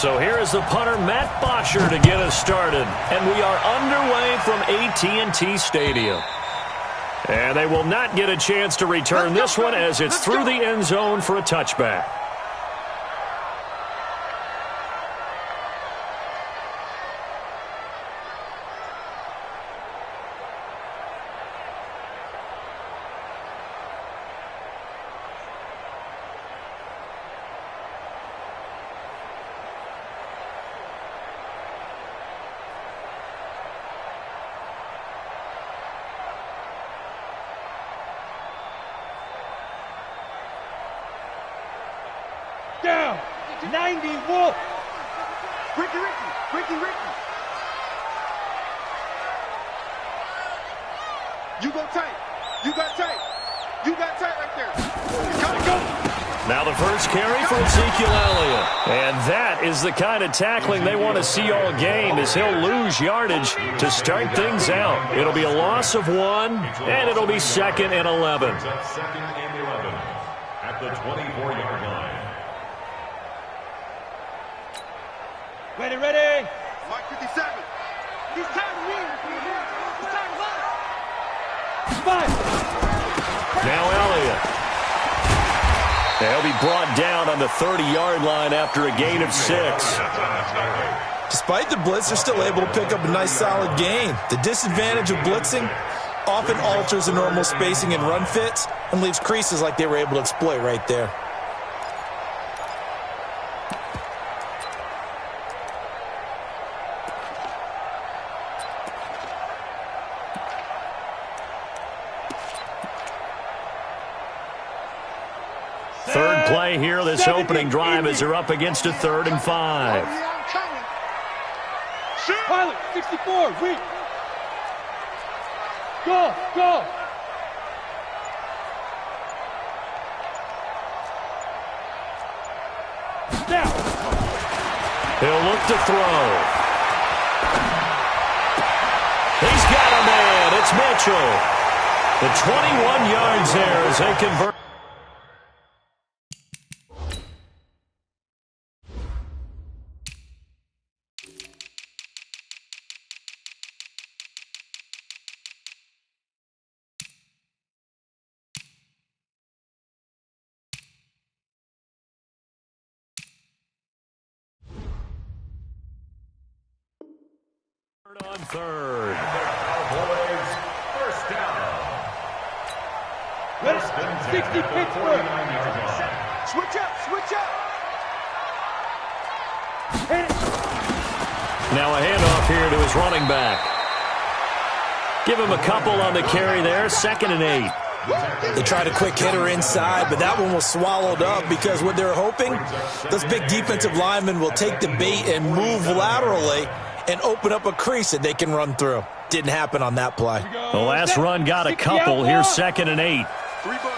So here is the punter, Matt Botcher, to get us started. And we are underway from AT&T Stadium. And they will not get a chance to return this one as it's through the end zone for a touchback. Down, 90, Wolf. Ricky. You go tight. You got tight right there. Gotta go. Now the first carry for Ezekiel Elliott. And that is the kind of tackling they want to see all game, as he'll lose yardage to start things out. It'll be a loss of 1, and it'll be 2nd and 11. Second and 11 at the 24-yard line. Ready. Mike 57. He's time to win. He's time to win. 5. Now Elliott. They'll be brought down on the 30-yard line after a gain of 6. Despite the blitz, they're still able to pick up a nice solid gain. The disadvantage of blitzing often alters the normal spacing and run fits and leaves creases like they were able to exploit right there. Third play here, this opening drive, as they're up against a 3rd and 5. Pilot, 64, weak. Go. Now. He'll look to throw. He's got a man. It's Mitchell. The 21 yards there as they convert. On 3rd. Cowboys, first down. 60 Pittsburgh. Switch up. Hit it. Now a handoff here to his running back. Give him a couple on the carry there. 2nd and 8. They tried a quick hitter inside, but that one was swallowed up because what they're hoping, those big defensive linemen will take the bait and move laterally and open up a crease that they can run through. Didn't happen on that play. The last run got a couple. Here's 2nd and 8. 3 bud.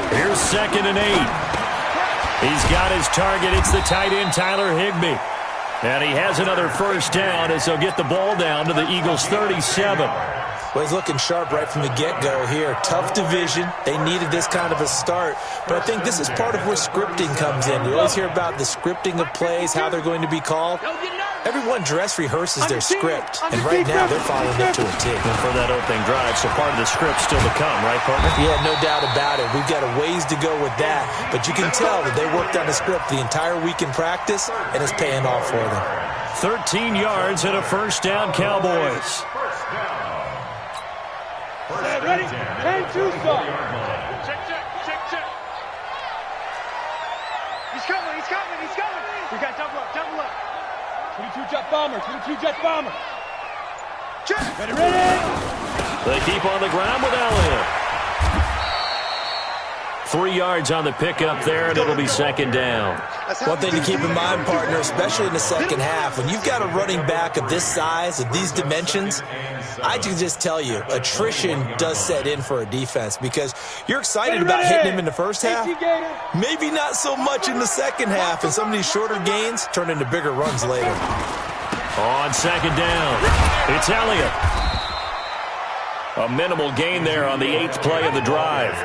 Here's 2nd and 8. He's got his target. It's the tight end, Tyler Higbee. And he has another first down as they'll get the ball down to the Eagles' 37. Well, he's looking sharp right from the get-go here. Tough division. They needed this kind of a start. But I think this is part of where scripting comes in. You always hear about the scripting of plays, how they're going to be called. Everyone dress rehearses their script, and right now they're following it to a T. And for that opening drive, so part of the script still to come, right, partner? Yeah, no doubt about it. We've got a ways to go with that, but you can tell that they worked on the script the entire week in practice, and it's paying off for them. 13 yards and a first down, Cowboys. Ready? 10-2 stop. Check. He's coming. We got double up. 22 jet bomber. Check. Ready. They keep on the ground with Elliott. 3 yards on the pickup there, and it'll be 2nd down. One thing to keep in mind, partner, especially in the second half, when you've got a running back of this size, of these dimensions, I can just tell you, attrition does set in for a defense because you're excited about hitting him in the first half, maybe not so much in the second half, and some of these shorter gains turn into bigger runs later. On 2nd down, it's Elliott. A minimal gain there on the 8th play of the drive.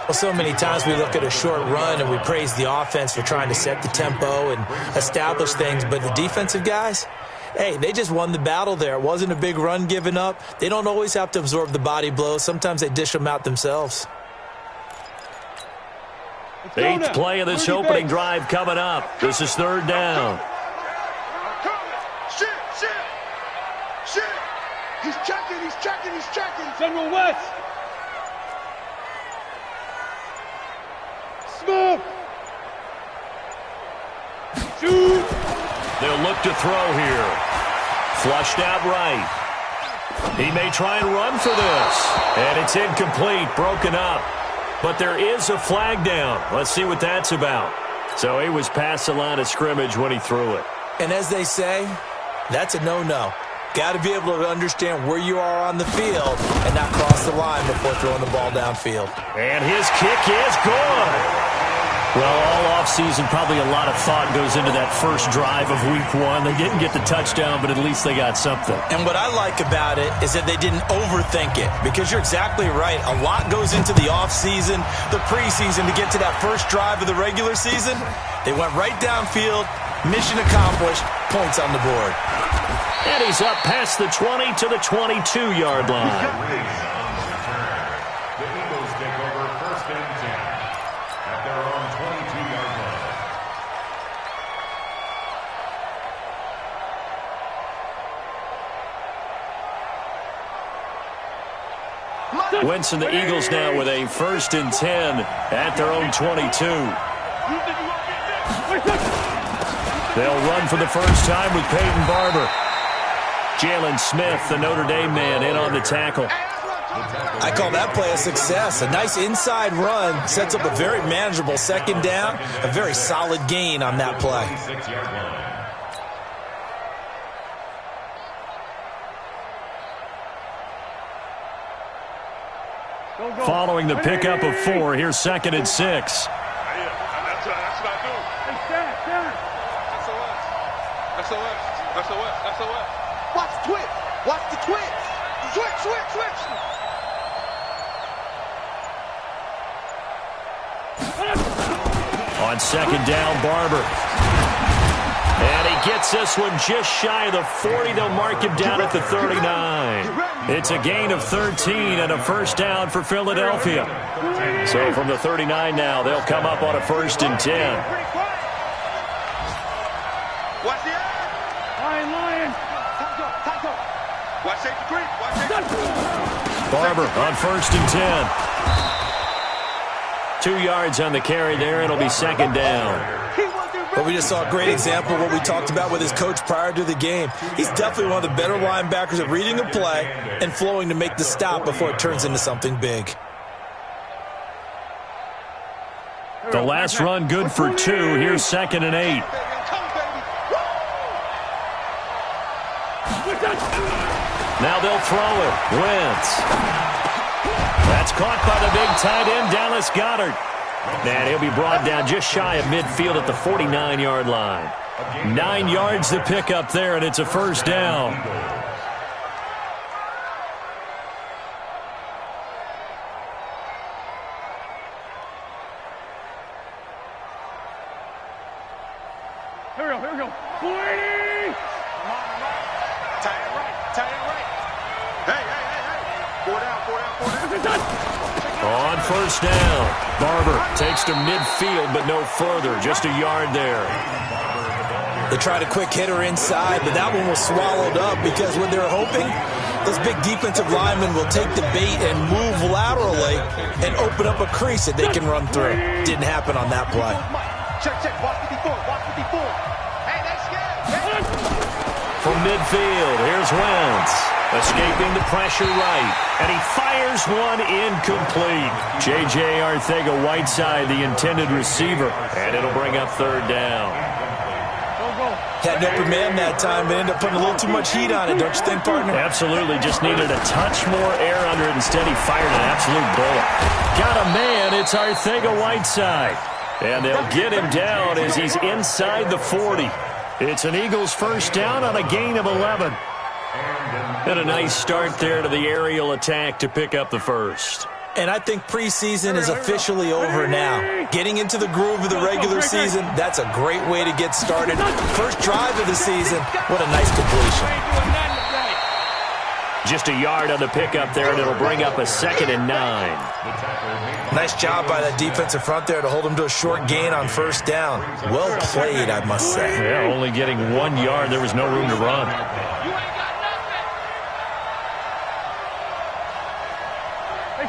Well, so many times we look at a short run and we praise the offense for trying to set the tempo and establish things, but the defensive guys, hey, they just won the battle there. It wasn't a big run given up. They don't always have to absorb the body blows. Sometimes they dish them out themselves. Eighth play of this opening drive coming up. This is third down. Shit. He's checking. General West. Smoke. Shoot. They'll look to throw here. Flushed out right. He may try and run for this. And it's incomplete, broken up. But there is a flag down. Let's see what that's about. So he was past the line of scrimmage when he threw it. And as they say, that's a no-no. Got to be able to understand where you are on the field and not cross the line before throwing the ball downfield. And his kick is good. Well, all offseason, probably a lot of thought goes into that first drive of week one. They didn't get the touchdown, but at least they got something. And what I like about it is that they didn't overthink it, because you're exactly right. A lot goes into the offseason, the preseason, to get to that first drive of the regular season. They went right downfield, mission accomplished, points on the board. And he's up past the 20 to the 22-yard line. Winston, the Eagles now with a 1st and 10 at their own 22. They'll run for the first time with Peyton Barber. Jalen Smith, the Notre Dame man, in on the tackle. I call that play a success. A nice inside run sets up a very manageable second down, a very solid gain on that play. Following the pickup of 4, here's 2nd and 6. That's what I do. SOS. Watch the twitch. Switch. On 2nd down, Barber. And he gets this one just shy of the 40. They'll mark him down at the 39. It's a gain of 13 and a 1st down for Philadelphia. So from the 39 now, they'll come up on a 1st and 10. Watch the eye. Lion. Watch safety creep. Barber on 1st and 10. 2 yards on the carry there. It'll be 2nd down. But we just saw a great example of what we talked about with his coach prior to the game. He's definitely one of the better linebackers at reading a play and flowing to make the stop before it turns into something big. The last run good for 2. Here's 2nd and 8. Now they'll throw it. Wentz. That's caught by the big tight end, Dallas Goedert. And he'll be brought down just shy of midfield at the 49-yard line. 9 yards to pick up there, and it's a 1st down. Here we go. 40! Tie it right. Hey. 4 down. On 1st down, Barber takes to midfield, but no further, just a yard there. They tried a quick hitter inside, but that one was swallowed up because what they're hoping, those big defensive linemen will take the bait and move laterally and open up a crease that they can run through. Didn't happen on that play. Check. Watch 54. Hey, that's good. From midfield, here's Wentz. Escaping the pressure right, and he fires one incomplete. J.J. Arcega-Whiteside, the intended receiver, and it'll bring up 3rd down. Had an open man that time, but ended up putting a little too much heat on it, don't you think, partner? Absolutely, just needed a touch more air under it. Instead, he fired an absolute bullet. Got a man, it's Arcega-Whiteside. And they'll get him down as he's inside the 40. It's an Eagles 1st down on a gain of 11. And a nice start there to the aerial attack to pick up the 1st. And I think preseason is officially over now. Getting into the groove of the regular season, that's a great way to get started. First drive of the season, what a nice completion. Just a yard on the pickup there, and it'll bring up a 2nd and 9. Nice job by that defensive front there to hold them to a short gain on first down. Well played, I must say. Yeah, only getting 1 yard. There was no room to run.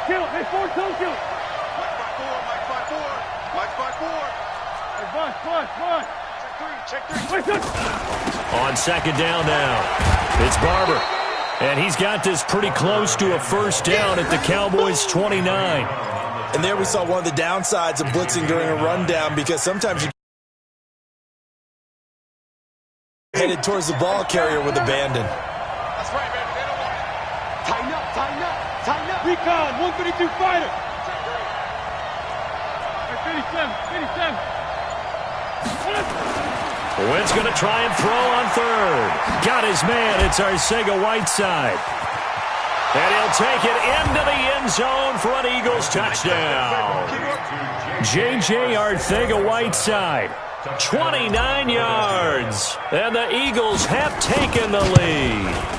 Kill. Hey, 4-2, kill. Mike 5-4. Mike 5-4. Hey, Bush. Check three. On 2nd down now, it's Barber. And he's got this pretty close to a first down at the Cowboys' 29. And there we saw one of the downsides of blitzing during a rundown, because sometimes you headed towards the ball carrier with abandon. That's right, baby. They don't want it. Tighten up. Recon, 152 fighter. Hey, 57. Wentz going to try and throw on 3rd. Got his man. It's Arcega-Whiteside. And he'll take it into the end zone for an Eagles touchdown. J.J. Arcega-Whiteside, 29 yards. And the Eagles have taken the lead.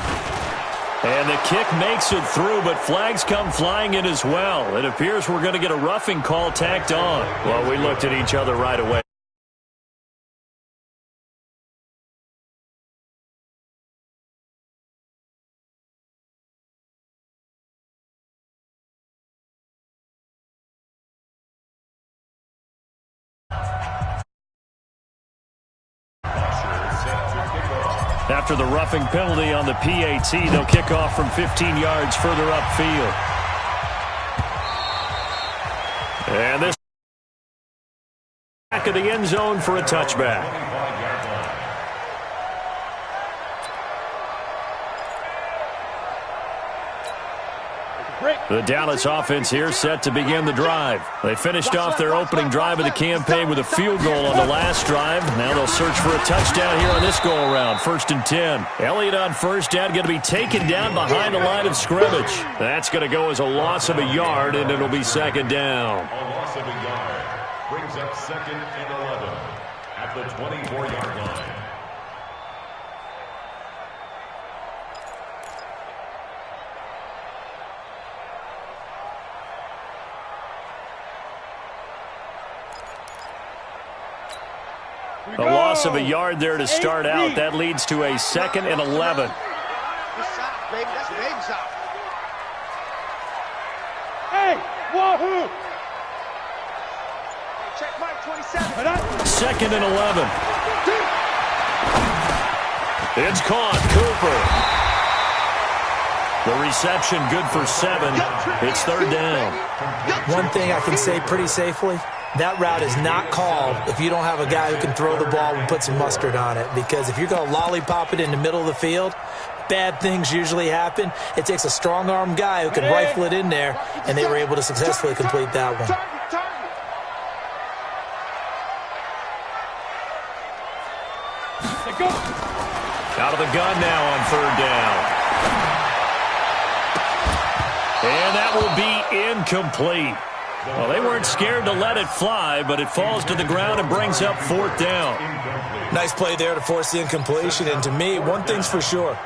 And the kick makes it through, but flags come flying in as well. It appears we're going to get a roughing call tacked on. Well, we looked at each other right away. After the roughing penalty on the PAT, they'll kick off from 15 yards further upfield. And this back of the end zone for a touchback. The Dallas offense here set to begin the drive. They finished off their opening drive of the campaign with a field goal on the last drive. Now they'll search for a touchdown here on this go-around. 1st and 10. Elliott on first down, going to be taken down behind the line of scrimmage. That's going to go as a loss of a yard, and it'll be 2nd down. A loss of a yard brings up 2nd and 11 at the 24-yard line. A loss of a yard there to start out. That leads to a 2nd and 11. Good shot, baby. That's a baby shot. Hey, wahoo! Check Mike 27. 2nd and 11. It's caught. Cooper. The reception good for 7. It's 3rd down. One thing I can say pretty safely, that route is not called if you don't have a guy who can throw the ball and put some mustard on it. Because if you're going to lollipop it in the middle of the field, bad things usually happen. It takes a strong-arm guy who can rifle it in there, and they were able to successfully complete that one. Out of the gun now on 3rd down. And that will be incomplete. Well, they weren't scared to let it fly, but it falls to the ground and brings up 4th down. Nice play there to force the incompletion. And to me, one thing's for sure.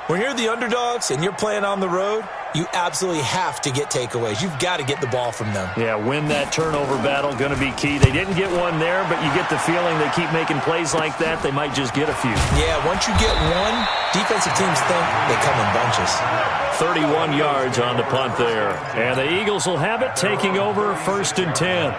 When you're the underdogs and you're playing on the road, you absolutely have to get takeaways. You've got to get the ball from them. Yeah, win that turnover battle, going to be key. They didn't get one there, but you get the feeling they keep making plays like that, they might just get a few. Yeah, once you get one, defensive teams think they come in bunches. 31 yards on the punt there. And the Eagles will have it, taking over 1st and 10.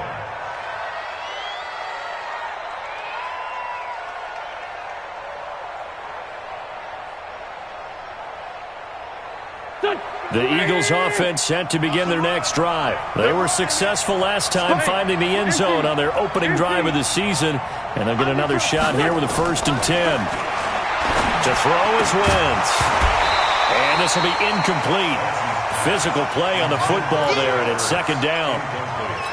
The Eagles offense set to begin their next drive. They were successful last time finding the end zone on their opening drive of the season. And they'll get another shot here with a 1st and 10. To throw is Wentz. And this will be incomplete. physical play on the football there, and it's second down.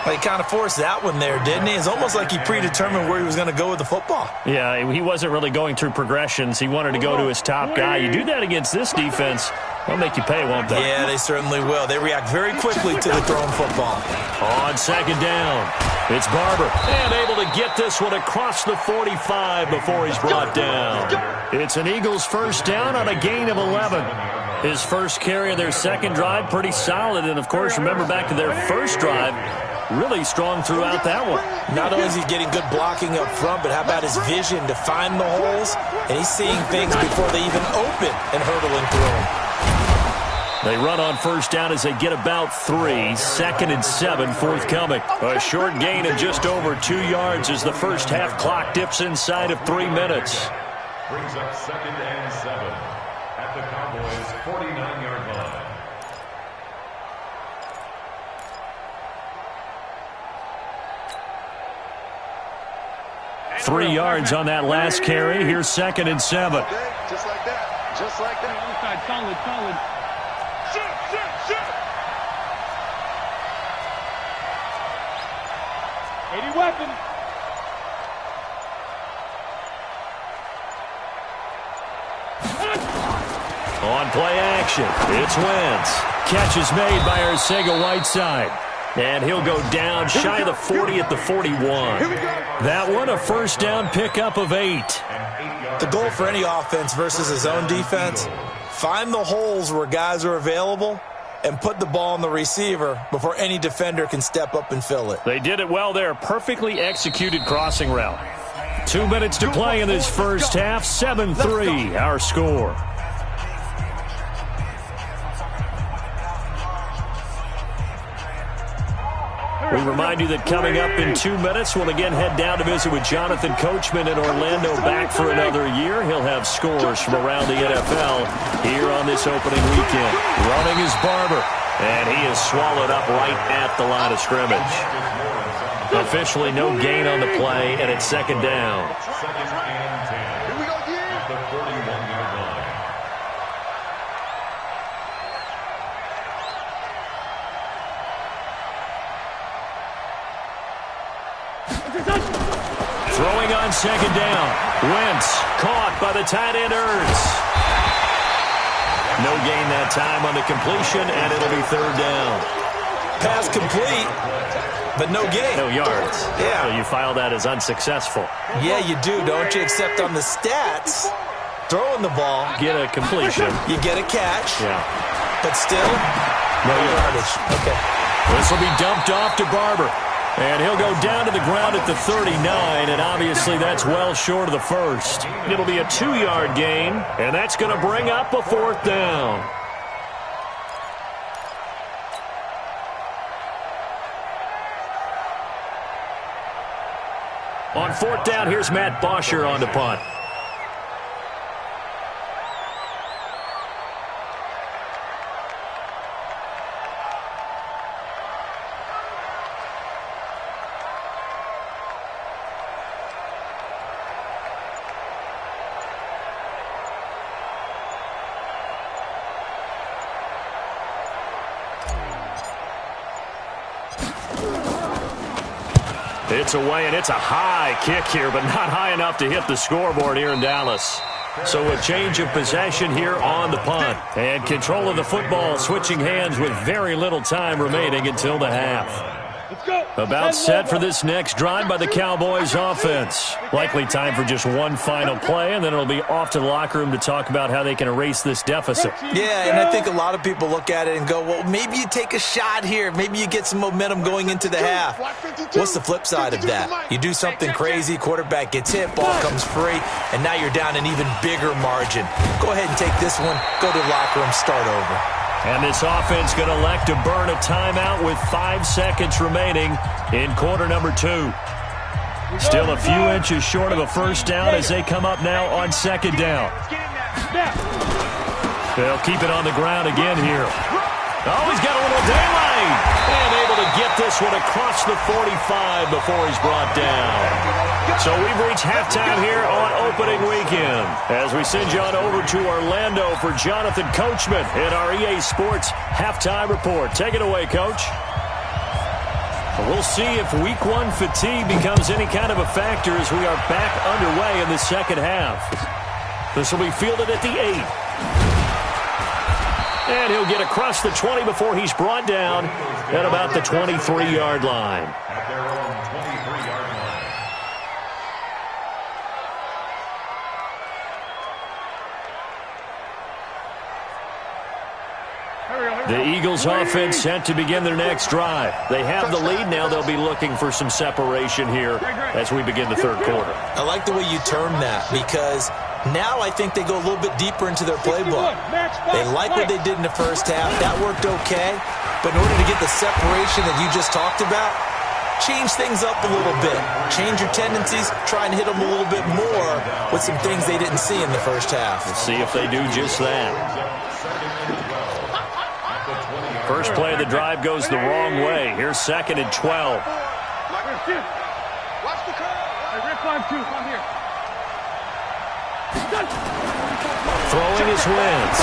Well, he kind of forced that one there, didn't he? It's almost like he predetermined where he was going to go with the football. Yeah, he wasn't really going through progressions. He wanted to go to his top guy. You do that against this defense, they'll make you pay, won't they? Yeah, they certainly will. They react very quickly to the thrown football. On second down, it's Barber. And able to get this one across the 45 before he's brought down. It's an Eagles first down on a gain of 11. His first carry of their second drive, pretty solid. And, of course, remember back to their first drive, really strong throughout that one. Not only is he getting good blocking up front, but how about his vision to find the holes? And he's seeing things before they even open and hurdling through them. They run on first down as they get about 3. Second and 7 forthcoming. A short gain of just over 2 yards as the first half clock dips inside of 3 minutes. Brings up second and 7 at the Cowboys' 49-yard line. Three yards on that last carry. Here's second and 7. Just like that. Just like that. Solid, solid. Shoot, shoot, shoot. 80 weapons. On play action, it's Wentz. Catch is made by Arcega-Whiteside. And he'll go down shy of the 40 at the 41. That one, a first down pickup of 8. The goal for any offense versus his own defense, find the holes where guys are available and put the ball on the receiver before any defender can step up and fill it. They did it well there. Perfectly executed crossing route. 2 minutes to play in this first half. 7-3, our score. We remind you that coming up in 2 minutes, we'll again head down to visit with Jonathan Coachman in Orlando, back for another year. He'll have scores from around the NFL here on this opening weekend. Running is Barber, and he is swallowed up right at the line of scrimmage. Officially no gain on the play, and it's second down. Second and 10 at the 41-yard line. Throwing on second down. Wentz caught by the tight end Ertz. No gain that time on the completion, and it'll be third down. Pass complete, but no gain. No yards. Yeah. So you file that as unsuccessful. Yeah, you do, don't you? Except on the stats, throwing the ball, Get a completion. you get a catch, Yeah. but still, no yardage. Okay. This will be dumped off to Barber. And he'll go down to the ground at the 39, and obviously that's well short of the first. It'll be a 2-yard gain, and that's going to bring up a fourth down. On fourth down, here's Matt Bosher on the punt. It's away, and it's a high kick here, but not high enough to hit the scoreboard here in Dallas. So a change of possession here on the punt. And control of the football switching hands with very little time remaining until the half. About set for this next drive by the Cowboys offense. Likely time for just one final play, and then it'll be off to the locker room to talk about how they can erase this deficit. Yeah, and I think a lot of people look at it and go, well, maybe you take a shot here. Maybe you get some momentum going into the half. What's the flip side of that? You do something crazy, quarterback gets hit, ball comes free, and now you're down an even bigger margin. Go ahead and take this one, go to the locker room, start over. And this offense going to elect to burn a timeout with 5 seconds remaining in quarter number 2. Still a few inches short of a first down as they come up now on second down. They'll keep it on the ground again here. Oh, he's got a little daylight. right. And able to get this one across the 45 before he's brought down. So we've reached halftime here on opening weekend as we send you on over to Orlando for Jonathan Coachman in our EA Sports halftime report. Take it away, Coach. We'll see if week one fatigue becomes any kind of a factor as we are back underway in the second half. This will be fielded at the 8. And he'll get across the 20 before he's brought down at about the 23-yard line. At their own 23-yard line. The Eagles offense set to begin their next drive. They have the lead now. They'll be looking for some separation here as we begin the third quarter. I like the way you term that because now I think they go a little bit deeper into their playbook. They like what they did in the first half. That worked okay. But in order to get the separation that you just talked about, change things up a little bit. Change your tendencies. Try and hit them a little bit more with some things they didn't see in the first half. We'll see if they do just that. First play of the drive goes the wrong way. Here's 2nd and 12. Watch the curve. Throwing his wins.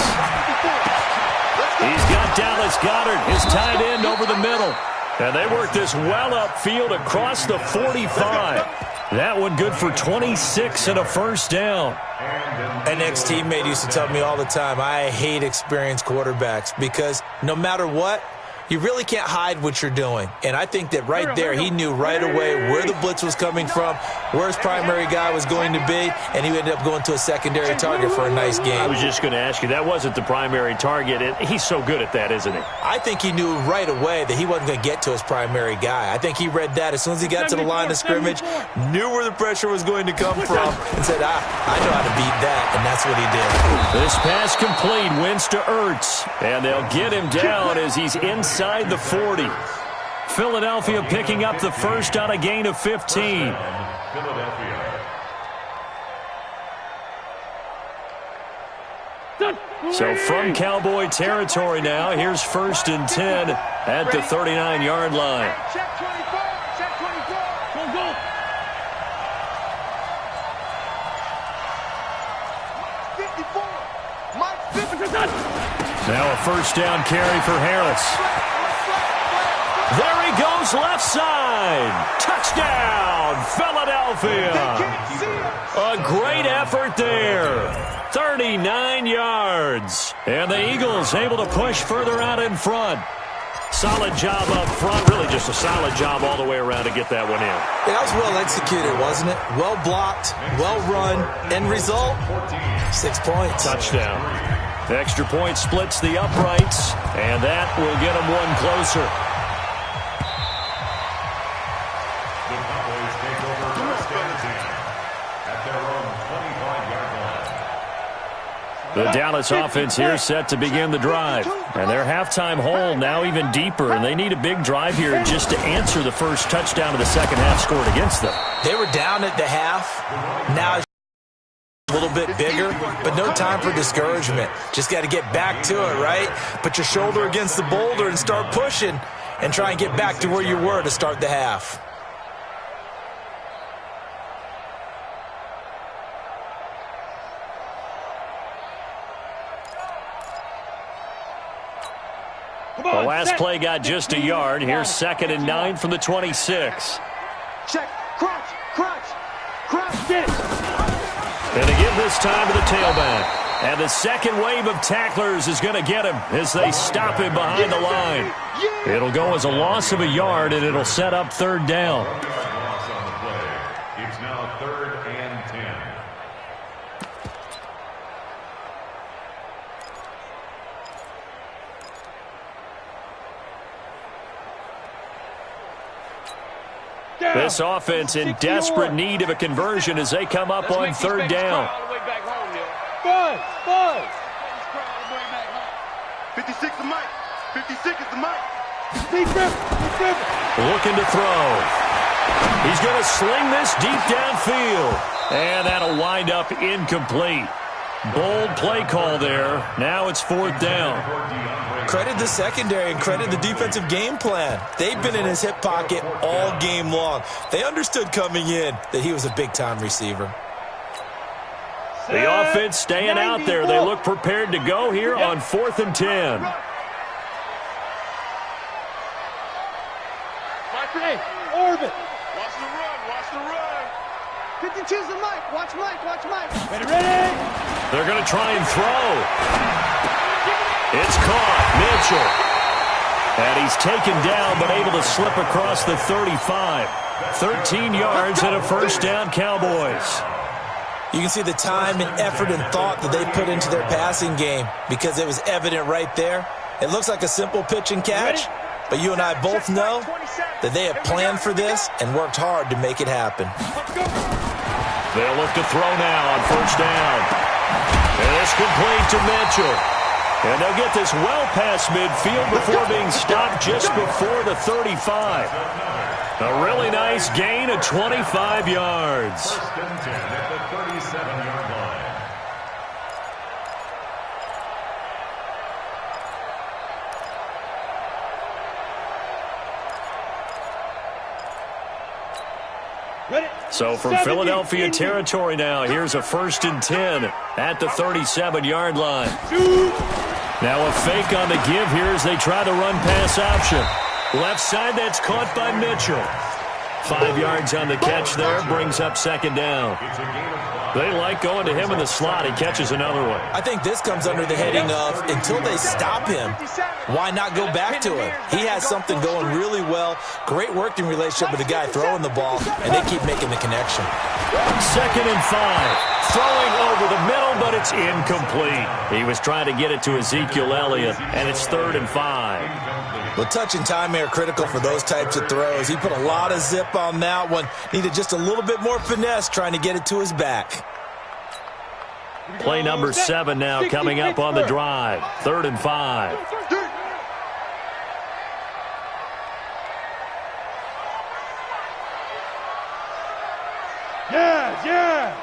He's got Dallas Goedert, his tight end, over the middle. And they work this well upfield across the 45. That one good for 26 and a first down. An ex-teammate used to tell me all the time, I hate experienced quarterbacks because no matter what, you really can't hide what you're doing. And I think that right there, he knew right away where the blitz was coming from, where his primary guy was going to be, and he ended up going to a secondary target for a nice game. I was just going to ask you, that wasn't the primary target. And he's so good at that, isn't he? I think he knew right away that he wasn't going to get to his primary guy. I think he read that as soon as he got to the line of scrimmage, knew where the pressure was going to come from, and said, I know how to beat that, and that's what he did. This pass complete, wins to Ertz, and they'll get him down as he's inside the 40. Philadelphia picking up the first on a gain of 15. So from Cowboy territory now, here's 1st and 10 at the 39-yard line. Check 24. Check 24. Go. Mike 54. Now a first down carry for Harris. There he goes, left side. Touchdown, Philadelphia. A great effort there. 39 yards. And the Eagles able to push further out in front. Solid job up front. Really just a solid job all the way around to get that one in. That was well executed, wasn't it? Well blocked, well run. End result, 6 points. Touchdown. The extra point splits the uprights, and that will get them one closer. The Cowboys take over first and 10 at their own 25-yard line. The Dallas offense here set to begin the drive. And their halftime hole now even deeper, and they need a big drive here just to answer the first touchdown of the second half scored against them. They were down at the half. Now a little bit bigger, but no time for discouragement. Just got to get back to it, right? Put your shoulder against the boulder and start pushing and try and get back to where you were to start the half. The last play got just a yard. Here's 2nd and 9 from the 26. Check. Crunch. Get it. And they give this time to the tailback. And the second wave of tacklers is going to get him as they stop him behind the line. It'll go as a loss of a yard, and it'll set up 3rd down. Loss on the play. It's now 3rd and 10. This offense in desperate need of a conversion as they come up on 3rd down. 56 is Mike. 56 is the Mike. Looking to throw. He's going to sling this deep downfield. And that'll wind up incomplete. Bold play call there. Now it's 4th down. Credit the secondary and credit the defensive game plan. They've been in his hip pocket all game long. They understood coming in that he was a big-time receiver. The offense staying out there. They look prepared to go here on 4th and 10. Hey, orbit. Watch the run. Watch the run. 52's the Mike. Watch Mike. Watch Mike. Ready. They're going to try and throw. It's caught. Mitchell. And he's taken down but able to slip across the 35. 13 yards and a first down, Cowboys. You can see the time and effort and thought that they put into their passing game because it was evident right there. It looks like a simple pitch and catch, but you and I both know that they have planned for this and worked hard to make it happen. They'll look to throw now on first down. And it's complete to Mitchell. And they'll get this well past midfield before being stopped just before the 35. A really nice gain of 25 yards. First and 10 at the 37-yard line. So from Philadelphia territory now, here's a 1st and 10 at the 37-yard line. Now a fake on the give here as they try the run-pass option. Left side, that's caught by Mitchell. 5 yards on the catch there, brings up 2nd down. They like going to him in the slot. He catches another one. I think this comes under the heading of until they stop him, why not go back to him? He has something going really well. Great working relationship with the guy throwing the ball, and they keep making the connection. 2nd and 5. Throwing over the middle, but it's incomplete. He was trying to get it to Ezekiel Elliott, and it's 3rd and 5. Well, touch and timing are critical for those types of throws. He put a lot of zip on that one. Needed just a little bit more finesse trying to get it to his back. Play number 7 now coming up on the drive. 3rd and 5. Yes.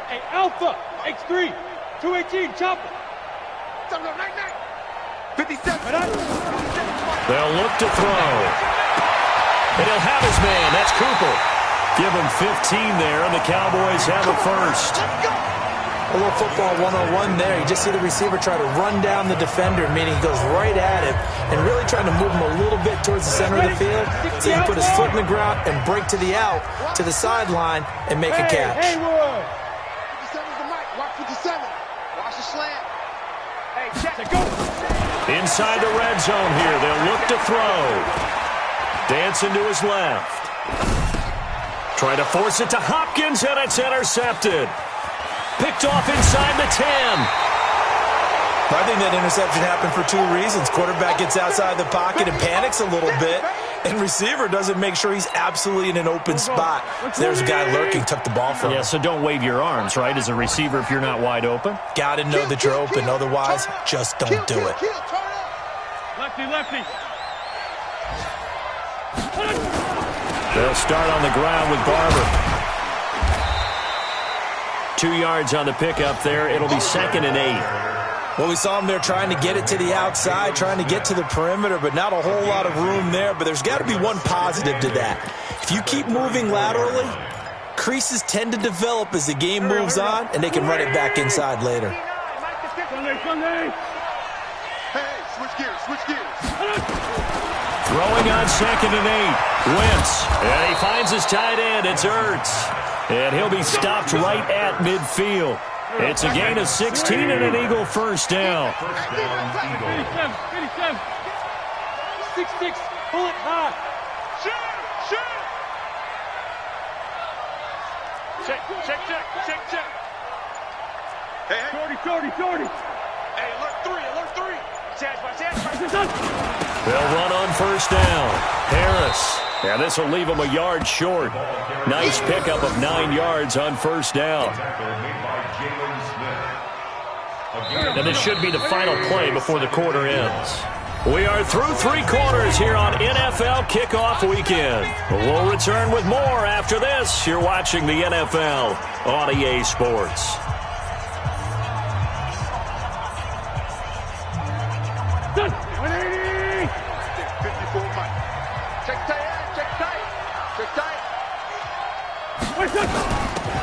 Hey, Alpha. X3. 218. Chopper. 57. They'll look to throw. And he'll have his man. That's Cooper. Give him 15 there, and the Cowboys have a first. A little football 101 there. You just see the receiver try to run down the defender, meaning he goes right at him and really trying to move him a little bit towards the center of the field so he can put his foot in the ground and break to the out, to the sideline, and make a catch. 57's the mic. Watch 57. Watch the slant. Hey, check. Inside the red zone here. They'll look to throw. Dancing to his left. Trying to force it to Hopkins, and it's intercepted. Picked off inside the 10. I think that interception happened for 2 reasons. Quarterback gets outside the pocket and panics a little bit, and receiver doesn't make sure he's absolutely in an open spot. So there's a guy lurking, took the ball from him. Yeah, so don't wave your arms, right, as a receiver if you're not wide open. Got to know that you're open. Otherwise, just don't do it. Lefty. They'll start on the ground with Barber. 2 yards on the pickup there. It'll be 2nd and 8. Well, we saw him there trying to get it to the outside, trying to get to the perimeter, but not a whole lot of room there. But there's got to be one positive to that. If you keep moving laterally, creases tend to develop as the game moves on, and they can run it back inside later. Hey, switch gears. Throwing on 2nd and 8. Wentz. And he finds his tight end. It's Ertz. And he'll be stopped right at midfield. It's a gain of 16 and an Eagle first down. 57. 6-6. Pull it high. Shoot. Check. Hey. 40. Hey, alert 3. Chance. They'll run on first down. Harris. And this will leave him a yard short. Nice pickup of 9 yards on first down. And this should be the final play before the quarter ends. We are through 3 quarters here on NFL Kickoff Weekend. We'll return with more after this. You're watching the NFL on EA Sports.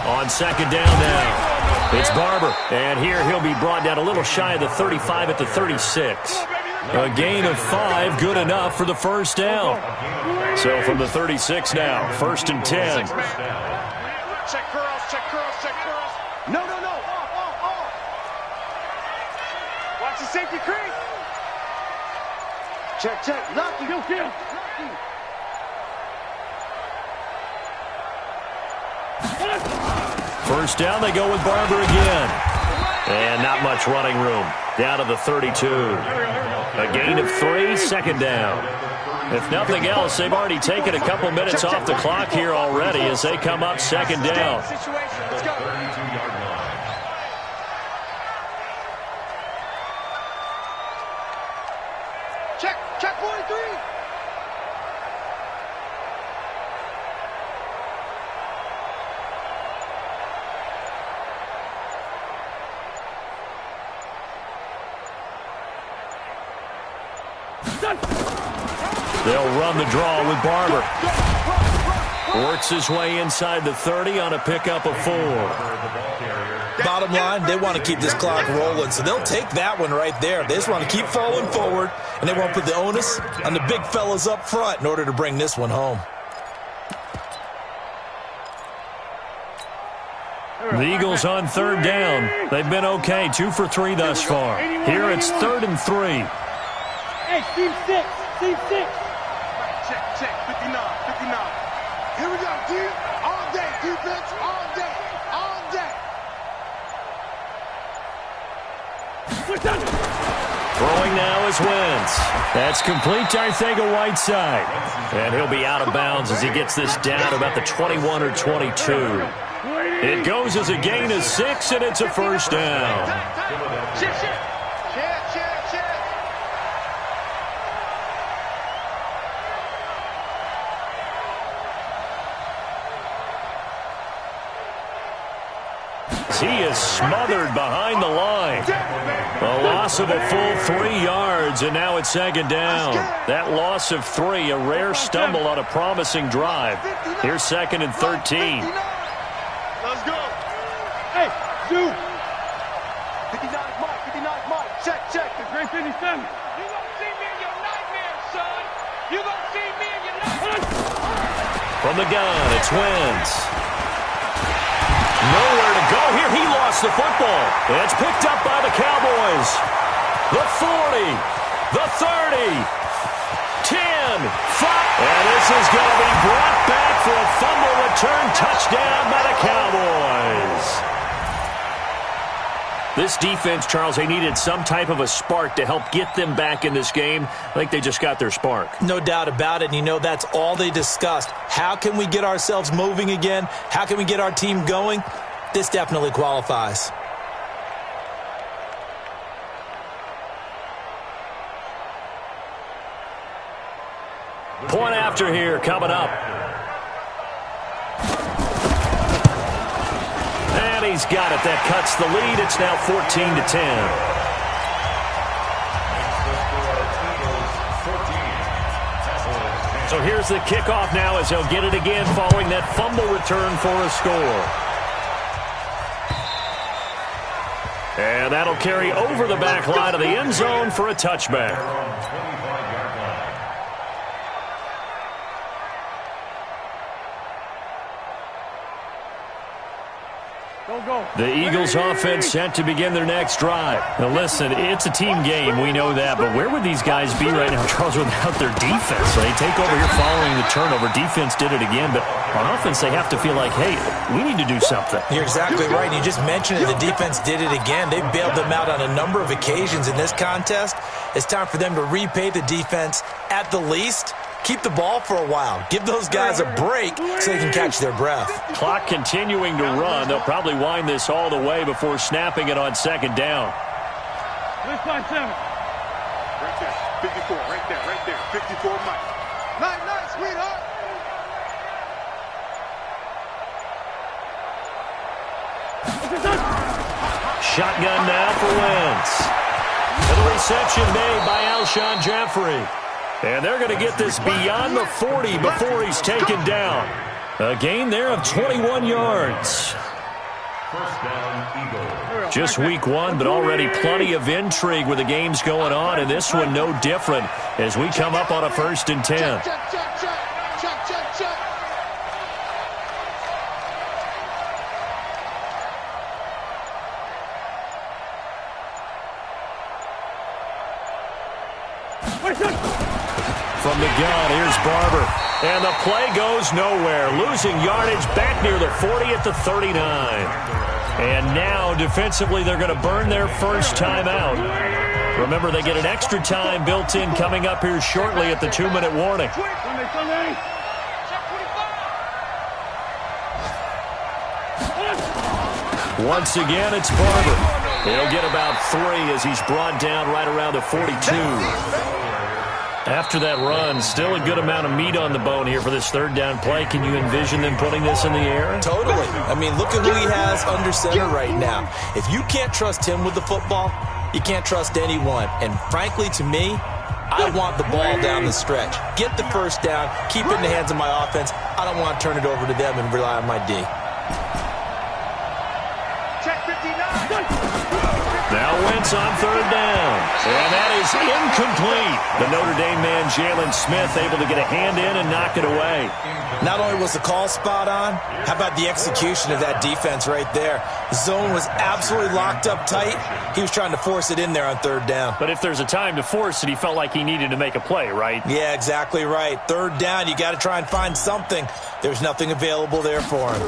On second down now, it's Barber. And here he'll be brought down a little shy of the 35 at the 36. A gain of 5, good enough for the first down. So from the 36 now, 1st and 10. Check curls, check curls, check curls. No. Off. Watch the safety creep. Check. Lucky. Lucky. First down, they go with Barber again. And not much running room. Down to the 32. A gain of 3, second down. If nothing else, they've already taken a couple minutes off the clock here already as they come up second down. Let's go. Check 43. They'll run the draw with Barber. Works his way inside the 30 on a pickup of 4. Bottom line, they want to keep this clock rolling, so they'll take that one right there. They just want to keep falling forward, and they want to put the onus on the big fellas up front in order to bring this one home. The Eagles on third down. They've been okay, 2 for 3 thus far. Here it's 3rd and 3. Hey, Steve 6. Check, 59. Here we go, D. All day, defense, all day. Throwing now is Wentz. That's complete to Arcega-Whiteside. And he'll be out of bounds as he gets this down about the 21 or 22. It goes as a gain of 6, and it's a first down. Check. He is smothered behind the line. A loss of a full 3 yards, and now it's second down. That loss of 3, a rare stumble on a promising drive. Here's 2nd and 13. Let's go. Hey, Zoo. 59 Mike. Check. The great 57. You gonna see me in your nightmares, son. You gonna see me in your nightmares. From the gun, it's Wentz. Nowhere to go here. He lost the football. It's picked up by the Cowboys. The 40, the 30, 10, 5. And this is going to be brought back for a fumble return touchdown by the Cowboys. This defense, Charles, they needed some type of a spark to help get them back in this game. I think they just got their spark. No doubt about it, and you know that's all they discussed. How can we get ourselves moving again? How can we get our team going? This definitely qualifies. Point after here coming up. And he's got it. That cuts the lead. It's now 14-10. So here's the kickoff now as he'll get it again following that fumble return for a score. And that'll carry over the back line of the end zone for a touchback. The Eagles offense set to begin their next drive. Now listen, it's a team game, we know that, but where would these guys be right now, Charles, without their defense? So they take over here following the turnover. Defense did it again, but on offense they have to feel like, hey, we need to do something. You're exactly right. You just mentioned it. The defense did it again. They bailed them out on a number of occasions in this contest. It's time for them to repay the defense at the least. Keep the ball for a while. Give those guys a break so they can catch their breath. Clock continuing to run. They'll probably wind this all the way before snapping it on second down. 357. 54, right there. 54 Mike. Night, sweetheart. Shotgun now for Wentz. And the reception made by Alshon Jeffrey. And they're going to get this beyond the 40 before he's taken down. A gain there of 21 yards. First down, Eagles. Just week one, but already plenty of intrigue with the games going on, and this one no different as we come up on a 1st and 10. Check. From the gun, here's Barber. And the play goes nowhere. Losing yardage back near the 40 at the 39. And now, defensively, they're going to burn their first timeout. Remember, they get an extra time built in coming up here shortly at the 2-minute warning. Once again, it's Barber. He'll get about 3 as he's brought down right around the 42. After that run, still a good amount of meat on the bone here for this 3rd down play. Can you envision them putting this in the air? Totally. I mean, look at who he has under center right now. If you can't trust him with the football, you can't trust anyone. And frankly, to me, I want the ball down the stretch. Get the first down, keep it in the hands of my offense. I don't want to turn it over to them and rely on my D. Check 59. Now Wentz on 3rd down. And that is incomplete. The Notre Dame man, Jalen Smith, able to get a hand in and knock it away. Not only was the call spot on, how about the execution of that defense right there? The zone was absolutely locked up tight. He was trying to force it in there on 3rd down. But if there's a time to force it, he felt like he needed to make a play, right? Yeah, exactly right. 3rd down, you got to try and find something. There's nothing available there for him.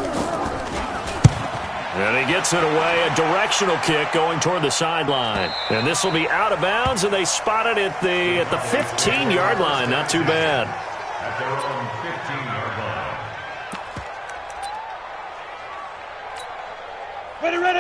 And he gets it away, a directional kick going toward the sideline. And this will be out of bounds, and they spot it at the 15-yard line. Not too bad. At their own 15-yard line.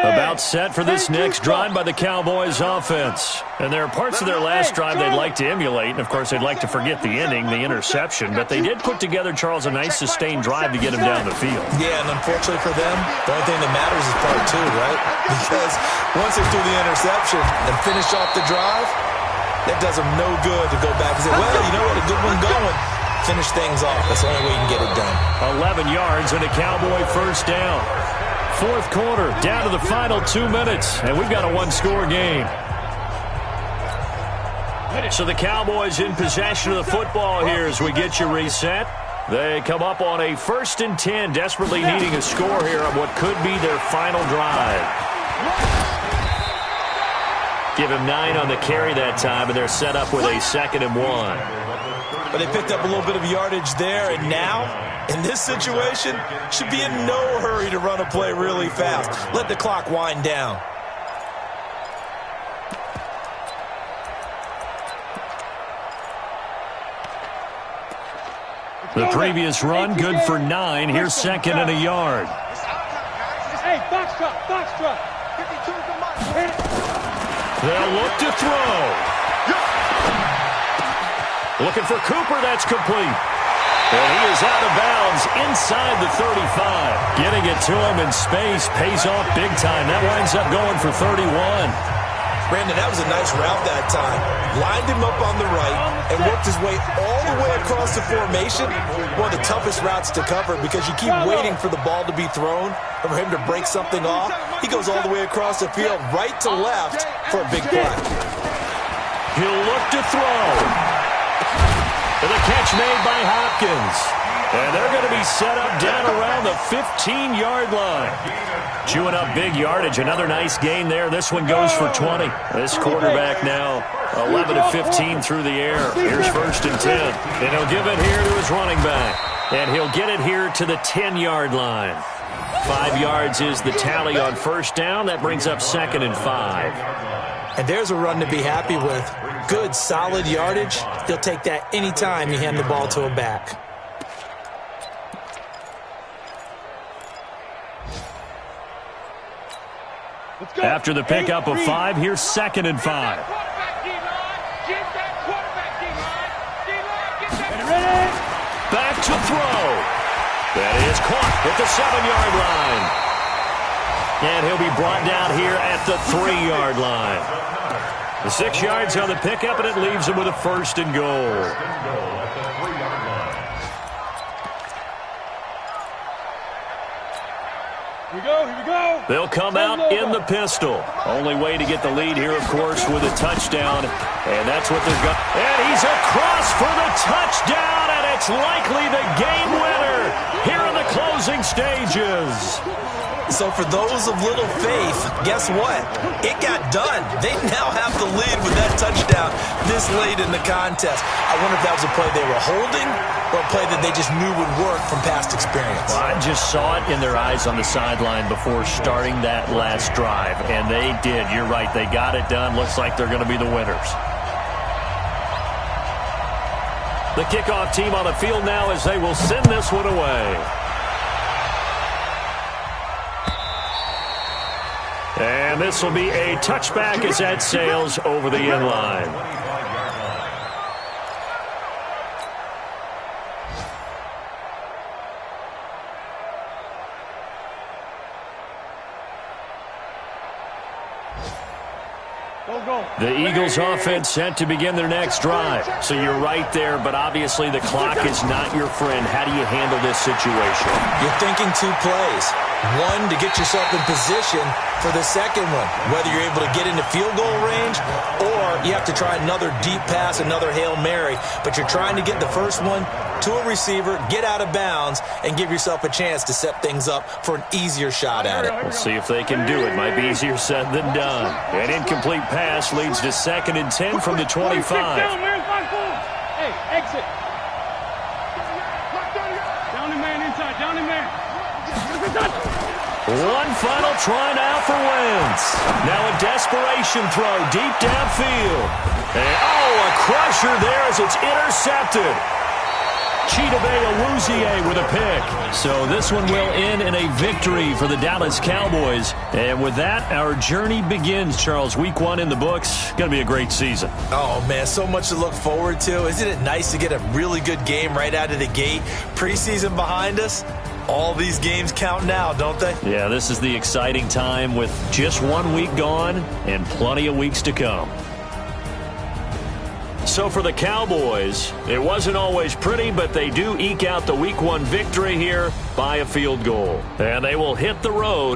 About set for this next drive by the Cowboys offense. And there are parts of their last drive they'd like to emulate. And, of course, they'd like to forget the ending, the interception. But they did put together, Charles, a nice sustained drive to get him down the field. Yeah, and unfortunately for them, the only thing that matters is part 2, right? Because once they do the interception and finish off the drive, that does them no good to go back and say, well, you know what, a good one going. Finish things off. That's the only way you can get it done. 11 yards and a Cowboy first down. 4th quarter, down to the final 2 minutes, and we've got a 1-score game. So the Cowboys in possession of the football here as we get you reset. They come up on a 1st and 10, desperately needing a score here on what could be their final drive. Give him 9 on the carry that time, and they're set up with a 2nd and 1. But they picked up a little bit of yardage there, and now, in this situation, should be in no hurry to run a play really fast. Let the clock wind down. The previous run, good for 9. Here's 2nd and a yard. Hey, box truck. 52 to Mike. They'll look to throw. Looking for Cooper, that's complete. And he is out of bounds inside the 35. Getting it to him in space pays off big time. That winds up going for 31. Brandon, that was a nice route that time. Lined him up on the right and worked his way all the way across the formation. One of the toughest routes to cover because you keep waiting for the ball to be thrown, for him to break something off. He goes all the way across the field, right to left, for a big play. He'll look to throw. And the catch made by Hopkins. And they're going to be set up down around the 15-yard line. Chewing up big yardage. Another nice gain there. This one goes for 20. This quarterback now 11 of 15 through the air. Here's 1st and 10. And he'll give it here to his running back. And he'll get it here to the 10-yard line. 5 yards is the tally on 1st down. That brings up 2nd and 5. And there's a run to be happy with. Good, solid yardage. He'll take that anytime you hand the ball to him back. After the pickup of 5, here's 2nd and 5. Quarterback, D-line. Get that quarterback. to throw. That is caught at the 7-yard line. And he'll be brought down here at the 3-yard line. The 6 yards on the pickup, and it leaves him with a 1st and goal. Here we go, here we go. They'll come out in the pistol. Only way to get the lead here, of course, with a touchdown. And that's what they're going. And he's across for the touchdown, and it's likely the game winner here in the closing stages. So for those of little faith, guess what? It got done. They now have the lead with that touchdown this late in the contest. I wonder if that was a play they were holding or a play that they just knew would work from past experience. Well, I just saw it in their eyes on the sideline before starting that last drive, and they did. You're right. They got it done. Looks like they're going to be the winners. The kickoff team on the field now as they will send this one away. And this will be a touchback as that sails over the end line. The Eagles offense set to begin their next drive. So you're right there, but obviously the clock is not your friend. How do you handle this situation? You're thinking 2 plays. One, to get yourself in position for the second one, whether you're able to get into field goal range or you have to try another deep pass, another Hail Mary. But you're trying to get the first one to a receiver, get out of bounds, and give yourself a chance to set things up for an easier shot at it. We'll see if they can do it. Might be easier said than done. An incomplete pass leads to 2nd and 10 from the 25. Hey, exit. Down the man inside, down the man. One final try now for Wentz. Now a desperation throw deep downfield. And, a crusher there as it's intercepted. Chidobe Awuzie with a pick. So this one will end in a victory for the Dallas Cowboys. And with that, our journey begins, Charles. Week 1 in the books. Going to be a great season. Oh, man, so much to look forward to. Isn't it nice to get a really good game right out of the gate? Preseason behind us. All these games count now, don't they? Yeah, this is the exciting time with just 1 week gone and plenty of weeks to come. So for the Cowboys, it wasn't always pretty, but they do eke out the Week 1 victory here by a field goal. And they will hit the road.